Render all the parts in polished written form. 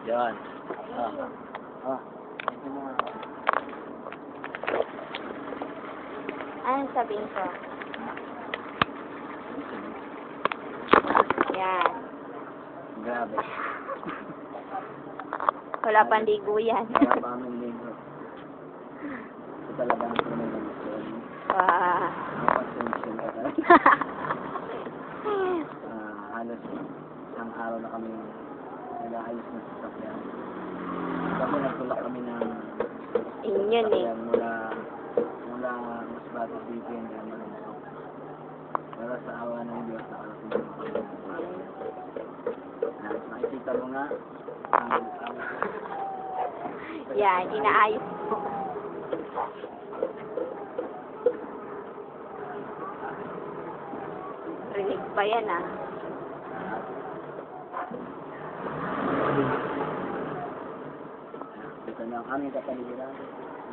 Yan. Ito mo nga. Anong sabihin ko? Yan. Grabe. Wala pang ligo yan. Wala pa kami ligo. Ito talaga ang tunay na gusto. Wow. Napag-tension ka talaga. Halos isang araw na kami nag-aayos ng sasakyan. Kasi nagtulak kami ng Inyon eh. sasakyan mula Masbate City hanggang Malunsog. Pero sa awa ng Diyos, nakarating naman kami. Makikita mo nga ang Yan, inaayos ko. Rinig pa yan ah. ito na ang aming kapaligiran.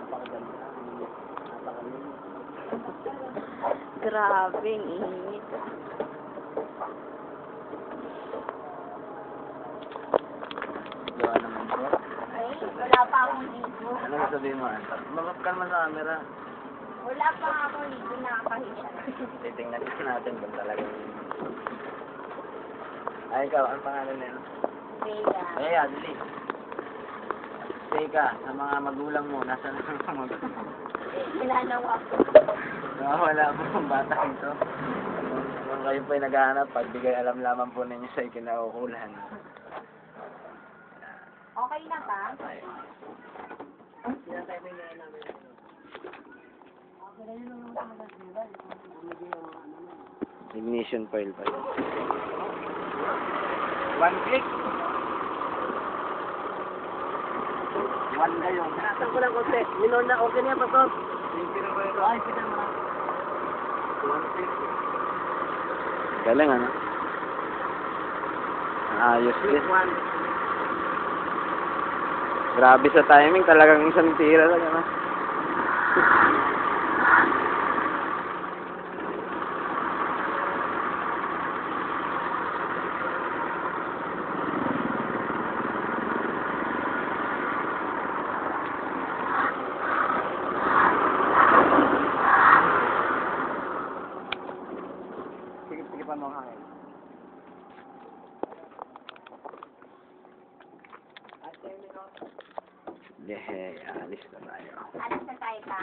Napakaganda. Napakalinis. Grabe, ang init. Gawa naman po. Ay, wala pa akong ligo. Ano sabihin mo? Mamap ka naman sa camera. Wala pa akong ligo, nakakahiya. Titingnan natin kung talagang... Ay, ikaw, ang pangalan nila? Bea. Bea, dali. Stay ka, sa mga magulang mo, nasa na ang mga magulang mo? Ginanawa ko. Wala po ang bata ito. Kung kayo po'y naghahanap, pagbigay alam lamang po ninyo sa ikinaukulan. Okay na ba? Ay. Ignition coil pa yun. One click. One kayo. Nasaan ko lang konti. Minor na okay na yan, Pastor. Ay, pinama. One click. Galing ano? Ayos din. One. Grabe sa timing, talagang isang tira lang ano. Sige pa mo hangin. Yeah, alis na tayo. Alis na tayo pa?